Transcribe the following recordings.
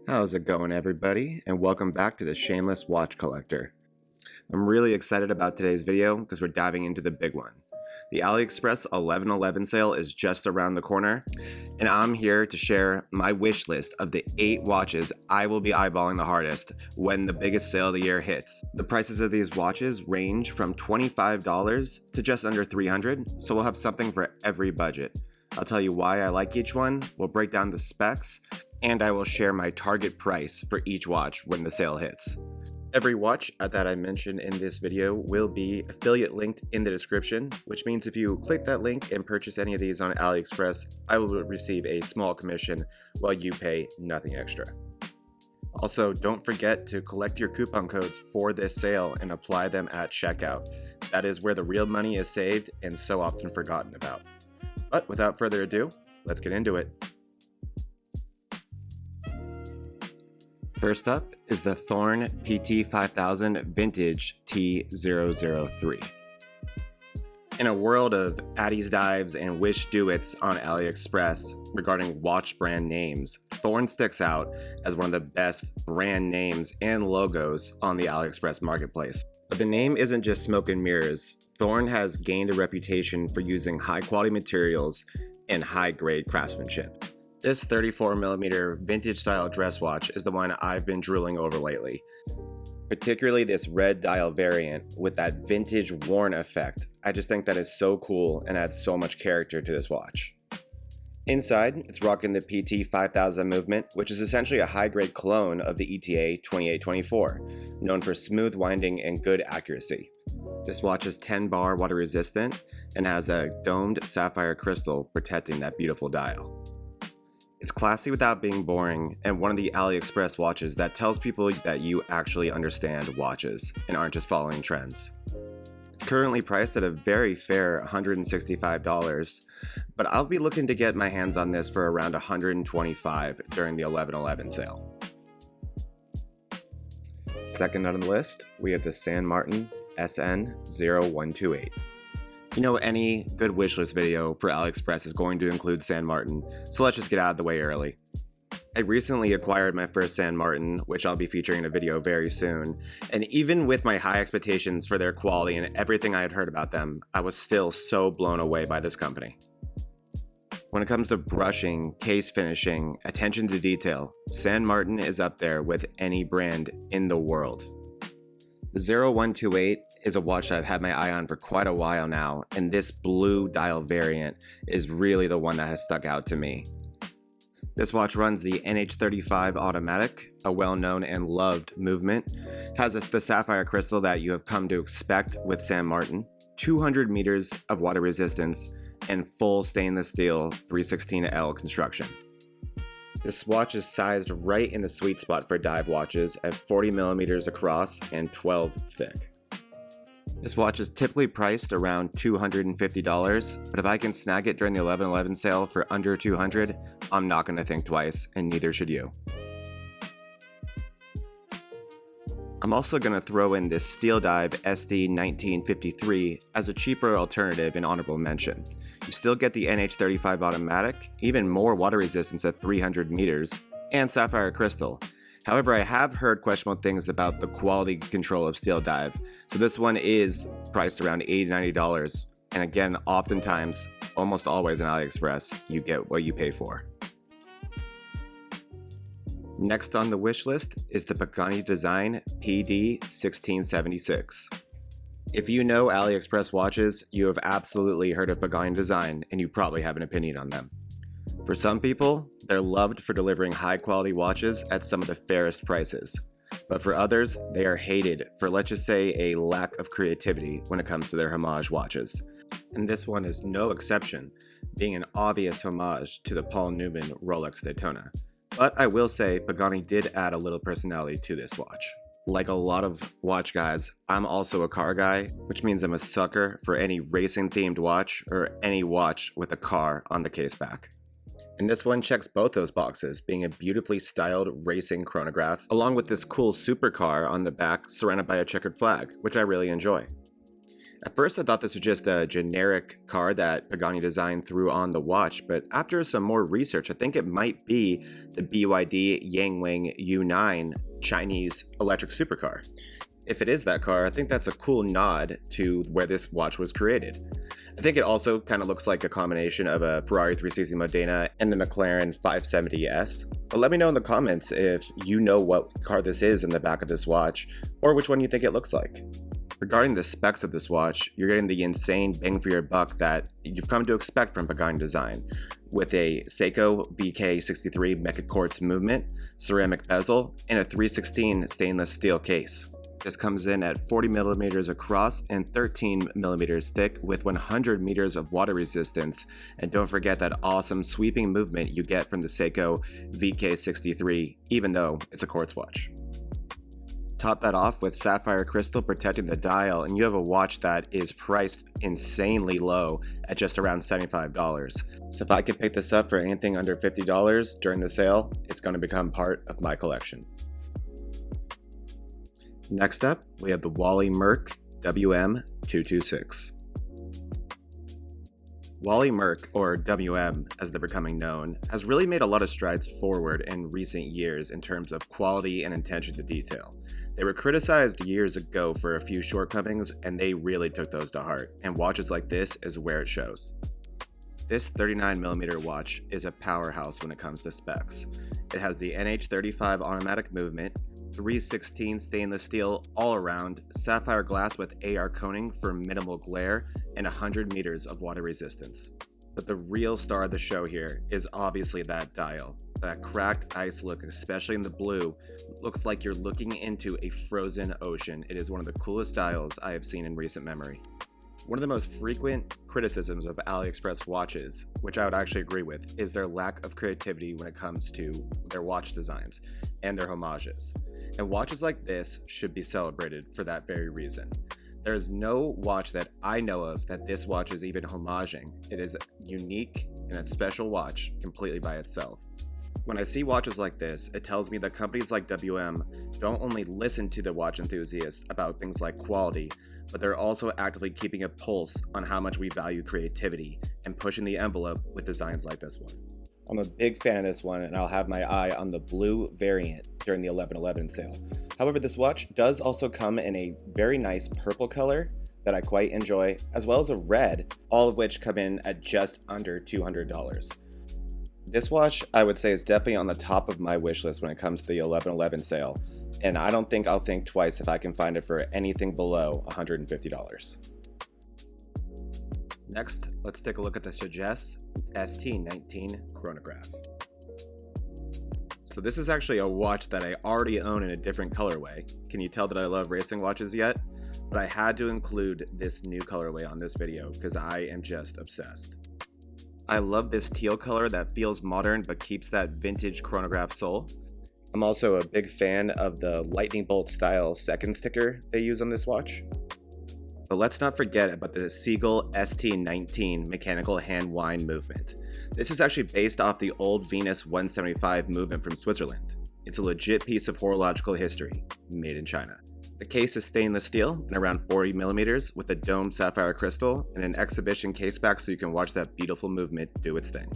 How's it going, everybody, and welcome back to the Shameless Watch Collector. I'm really excited about today's video because we're diving into the big one. The AliExpress 11/11 sale is just around the corner, and I'm here to share my wish list of the 8 watches I will be eyeballing the hardest when the biggest sale of the year hits. The prices of these watches range from $25 to just under $300, so we'll have something for every budget. I'll tell you why I like each one, we'll break down the specs, and I will share my target price for each watch when the sale hits. Every watch that I mention in this video will be affiliate linked in the description, which means if you click that link and purchase any of these on AliExpress, I will receive a small commission while you pay nothing extra. Also, don't forget to collect your coupon codes for this sale and apply them at checkout. That is where the real money is saved and so often forgotten about. But without further ado, let's get into it. First up is the Thorn PT5000 Vintage T003. In a world of Addies dives and wish do-its on AliExpress regarding watch brand names, Thorn sticks out as one of the best brand names and logos on the AliExpress marketplace. But the name isn't just smoke and mirrors. Thorn has gained a reputation for using high-quality materials and high-grade craftsmanship. This 34mm vintage-style dress watch is the one I've been drooling over lately. Particularly this red dial variant with that vintage worn effect. I just think that is so cool and adds so much character to this watch. Inside, it's rocking the PT5000 movement, which is essentially a high-grade clone of the ETA 2824, known for smooth winding and good accuracy. This watch is 10 bar water resistant and has a domed sapphire crystal protecting that beautiful dial. It's classy without being boring, and one of the AliExpress watches that tells people that you actually understand watches and aren't just following trends. It's currently priced at a very fair $165, but I'll be looking to get my hands on this for around $125 during the 11/11 sale. Second on the list, we have the Martin SN0128. You know, any good wishlist video for AliExpress is going to include San Martin, so let's just get out of the way early. I recently acquired my first San Martin, which I'll be featuring in a video very soon, and even with my high expectations for their quality and everything I had heard about them, I was still so blown away by this company. When it comes to brushing, case finishing, attention to detail, San Martin is up there with any brand in the world. The 0128 is a watch I've had my eye on for quite a while now, and this blue dial variant is really the one that has stuck out to me. This watch runs the NH35 automatic, a well-known and loved movement, has the sapphire crystal that you have come to expect with San Martin, 200 meters of water resistance, and full stainless steel 316L construction. This watch is sized right in the sweet spot for dive watches at 40mm across and 12 thick. This watch is typically priced around $250, but if I can snag it during the 11/11 sale for under $200, I'm not going to think twice, and neither should you. I'm also going to throw in this Steeldive ST19 as a cheaper alternative in honorable mention. You still get the NH35 automatic, even more water resistance at 300 meters, and sapphire crystal. However, I have heard questionable things about the quality control of Steeldive, so this one is priced around $80-$90, and again, oftentimes, almost always on AliExpress, you get what you pay for. Next on the wish list is the Pagani design PD1676. If you know AliExpress watches, you have absolutely heard of Pagani design, and you probably have an opinion on them. For some people, they're loved for delivering high-quality watches at some of the fairest prices. But for others, they are hated for, let's just say, a lack of creativity when it comes to their homage watches. And this one is no exception, being an obvious homage to the Paul Newman Rolex Daytona. But I will say, Pagani did add a little personality to this watch. Like a lot of watch guys, I'm also a car guy, which means I'm a sucker for any racing-themed watch or any watch with a car on the case back. And this one checks both those boxes, being a beautifully styled racing chronograph, along with this cool supercar on the back surrounded by a checkered flag, which I really enjoy. At first I thought this was just a generic card that Pagani Design threw on the watch, but after some more research I think it might be the BYD Yangwing U9 Chinese electric supercar. If it is that car, I think that's a cool nod to where this watch was created. I think it also kind of looks like a combination of a Ferrari 360 Modena and the McLaren 570S. But let me know in the comments if you know what car this is in the back of this watch, or which one you think it looks like. Regarding the specs of this watch, you're getting the insane bang for your buck that you've come to expect from Pagani Design, with a Seiko VK63 Mecha Quartz movement, ceramic bezel, and a 316 stainless steel case. This comes in at 40mm across and 13mm thick with 100 meters of water resistance, and don't forget that awesome sweeping movement you get from the Seiko VK63, even though it's a quartz watch. Top that off with sapphire crystal protecting the dial, and you have a watch that is priced insanely low at just around $75. So if I could pick this up for anything under $50 during the sale, it's going to become part of my collection. Next up, we have the Wally Murk WM226. Wally Murk, or WM as they're becoming known, has really made a lot of strides forward in recent years in terms of quality and attention to detail. They were criticized years ago for a few shortcomings, and they really took those to heart, and watches like this is where it shows. This 39mm watch is a powerhouse when it comes to specs. It has the NH35 automatic movement, 316 stainless steel all around, sapphire glass with AR coating for minimal glare, and 100 meters of water resistance. But the real star of the show here is obviously that dial. That cracked ice look, especially in the blue, looks like you're looking into a frozen ocean. It is one of the coolest dials I have seen in recent memory. One of the most frequent criticisms of AliExpress watches, which I would actually agree with, is their lack of creativity when it comes to their watch designs and their homages. And watches like this should be celebrated for that very reason. There is no watch that I know of that this watch is even homaging. It is unique and a special watch completely by itself. When I see watches like this, it tells me that companies like WM don't only listen to the watch enthusiasts about things like quality, but they're also actively keeping a pulse on how much we value creativity and pushing the envelope with designs like this one. I'm a big fan of this one, and I'll have my eye on the blue variant during the 11/11 sale. However, this watch does also come in a very nice purple color that I quite enjoy, as well as a red, all of which come in at just under $200. This watch, I would say, is definitely on the top of my wish list when it comes to the 11/11 sale, and I don't think I'll think twice if I can find it for anything below $150. Next, let's take a look at the Sugess ST19 chronograph. So this is actually a watch that I already own in a different colorway. Can you tell that I love racing watches yet? But I had to include this new colorway on this video because I am just obsessed. I love this teal color that feels modern but keeps that vintage chronograph soul. I'm also a big fan of the lightning bolt style second sticker they use on this watch. But let's not forget about the Seagull ST19 mechanical hand wind movement. This is actually based off the old Venus 175 movement from Switzerland. It's a legit piece of horological history, made in China. The case is stainless steel and around 40mm with a domed sapphire crystal and an exhibition case back so you can watch that beautiful movement do its thing.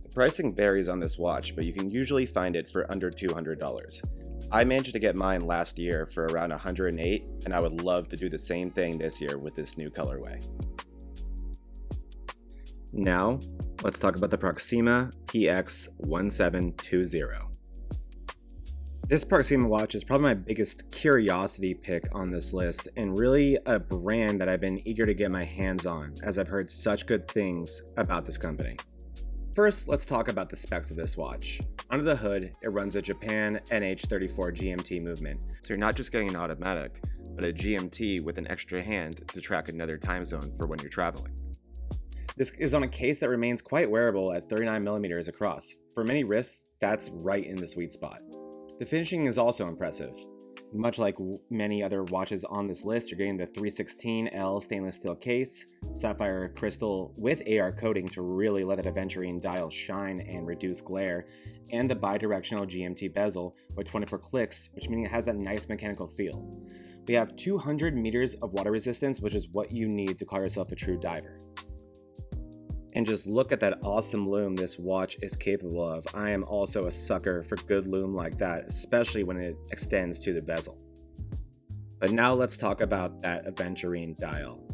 The pricing varies on this watch, but you can usually find it for under $200. I managed to get mine last year for around $108, and I would love to do the same thing this year with this new colorway. Now, let's talk about the Proxima PX1720. This Proxima watch is probably my biggest curiosity pick on this list, and really a brand that I've been eager to get my hands on, as I've heard such good things about this company. First, let's talk about the specs of this watch. Under the hood, it runs a Japan NH34 GMT movement, so you're not just getting an automatic, but a GMT with an extra hand to track another time zone for when you're traveling. This is on a case that remains quite wearable at 39mm across. For many wrists, that's right in the sweet spot. The finishing is also impressive. Much like many other watches on this list, you're getting the 316L stainless steel case, sapphire crystal with AR coating to really let that aventurine dial shine and reduce glare, and the bidirectional GMT bezel with 24 clicks, which means it has that nice mechanical feel. We have 200 meters of water resistance, which is what you need to call yourself a true diver. And just look at that awesome loom this watch is capable of. I am also a sucker for good loom like that, especially when it extends to the bezel. But now let's talk about that aventurine dial.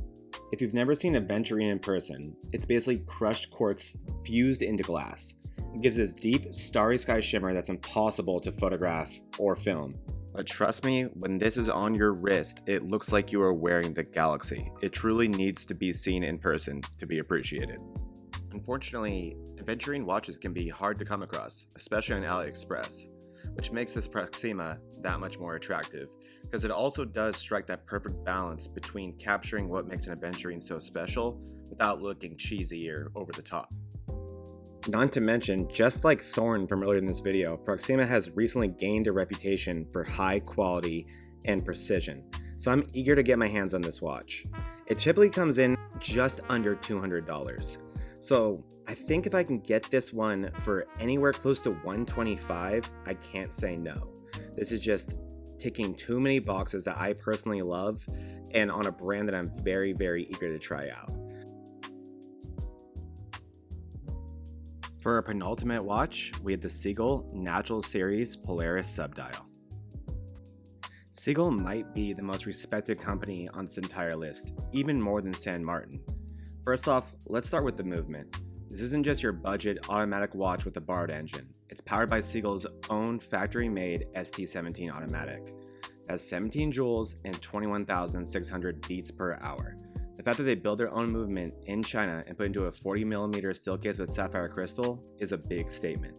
If you've never seen aventurine in person, it's basically crushed quartz fused into glass. It gives this deep, starry sky shimmer that's impossible to photograph or film. But trust me, when this is on your wrist, it looks like you are wearing the galaxy. It truly needs to be seen in person to be appreciated. Unfortunately, aventurine watches can be hard to come across, especially on AliExpress, which makes this Proxima that much more attractive, because it also does strike that perfect balance between capturing what makes an aventurine so special without looking cheesy or over the top. Not to mention, just like Thorn from earlier in this video, Proxima has recently gained a reputation for high quality and precision, so I'm eager to get my hands on this watch. It typically comes in just under $200, so I think if I can get this one for anywhere close to $125, I can't say no. This is just ticking too many boxes that I personally love and on a brand that I'm very, very eager to try out. For our penultimate watch, we have the Seagull Natural Series Polaris Subdial. Seagull might be the most respected company on this entire list, even more than San Martin. First off, let's start with the movement. This isn't just your budget automatic watch with a borrowed engine. It's powered by Seagull's own factory-made ST19 automatic. It has 17 joules and 21,600 beats per hour. The fact that they build their own movement in China and put into a 40mm steel case with sapphire crystal is a big statement.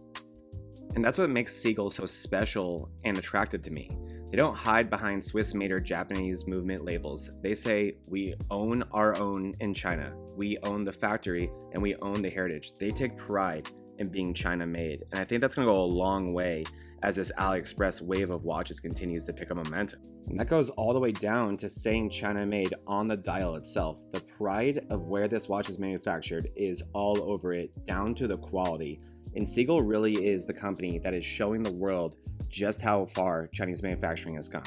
And that's what makes Seagull so special and attractive to me. They don't hide behind Swiss-made or Japanese movement labels. They say, we own our own in China. We own the factory and we own the heritage. They take pride in being China-made. And I think that's going to go a long way as this AliExpress wave of watches continues to pick up momentum. And that goes all the way down to saying China-made on the dial itself. The pride of where this watch is manufactured is all over it, down to the quality. And Seagull really is the company that is showing the world just how far Chinese manufacturing has come.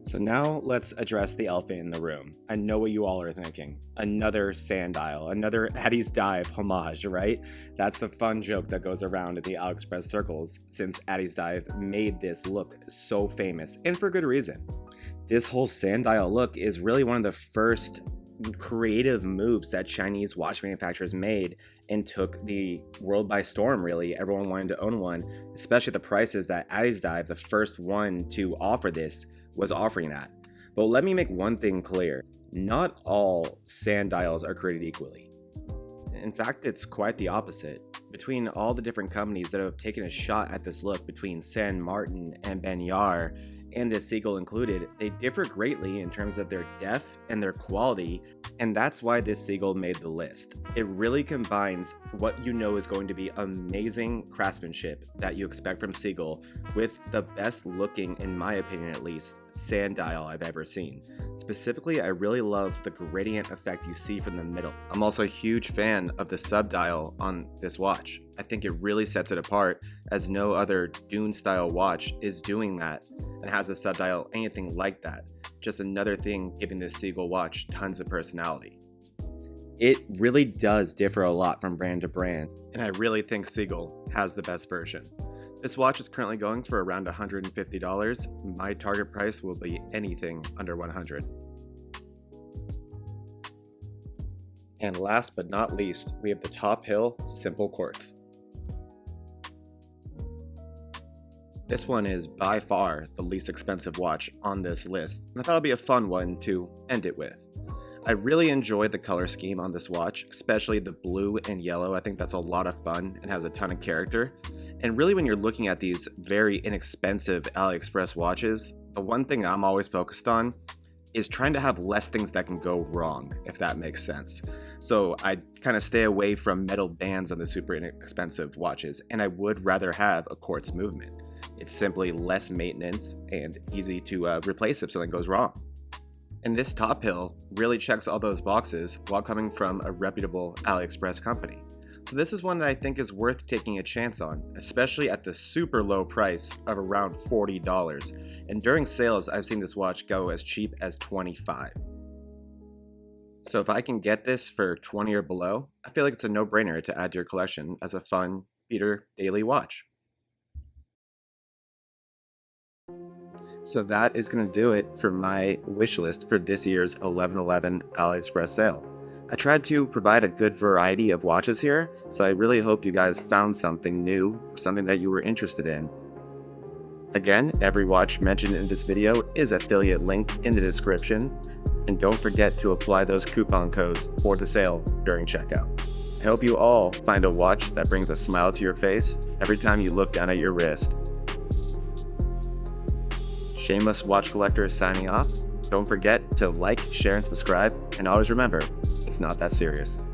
So now let's address the elephant in the room. I know what you all are thinking. Another sand dial, another Addie's Dive homage, right? That's the fun joke that goes around in the AliExpress circles since Addie's Dive made this look so famous, and for good reason. This whole sand dial look is really one of the first creative moves that Chinese watch manufacturers made and took the world by storm, really. Everyone wanted to own one, especially the prices that Addie's Dive, the first one to offer this, was offering at. But let me make one thing clear. Not all sand dials are created equally. In fact, it's quite the opposite. Between all the different companies that have taken a shot at this look, between San Martin and Banyar, and this Seagull included, they differ greatly in terms of their depth and their quality, and that's why this Seagull made the list. It really combines what you know is going to be amazing craftsmanship that you expect from Seagull with the best looking, in my opinion at least, sand dial I've ever seen. Specifically, I really love the gradient effect you see from the middle. I'm also a huge fan of the subdial on this watch. I think it really sets it apart, as no other dune style watch is doing that and has a subdial anything like that. Just another thing giving this Seagull watch tons of personality. It really does differ a lot from brand to brand, and I really think Seagull has the best version. This watch is currently going for around $150. My target price will be anything under $100. And last but not least, we have the Tophill Simple Quartz. This one is by far the least expensive watch on this list, and I thought it'd be a fun one to end it with. I really enjoyed the color scheme on this watch, especially the blue and yellow. I think that's a lot of fun and has a ton of character. And really, when you're looking at these very inexpensive AliExpress watches, the one thing I'm always focused on is trying to have less things that can go wrong, if that makes sense. So I kind of stay away from metal bands on the super inexpensive watches, and I would rather have a quartz movement. It's simply less maintenance and easy to replace if something goes wrong. And this Tophill really checks all those boxes while coming from a reputable AliExpress company. So this is one that I think is worth taking a chance on, especially at the super low price of around $40. And during sales, I've seen this watch go as cheap as $25. So if I can get this for $20 or below, I feel like it's a no-brainer to add to your collection as a fun beater daily watch. So that is going to do it for my wish list for this year's 11/11 AliExpress sale. I tried to provide a good variety of watches here, so I really hope you guys found something new, something that you were interested in. Again, every watch mentioned in this video is affiliate linked in the description, and don't forget to apply those coupon codes for the sale during checkout. I hope you all find a watch that brings a smile to your face every time you look down at your wrist. Shameless Watch Collector is signing off. Don't forget to like, share, and subscribe, and always remember, it's not that serious.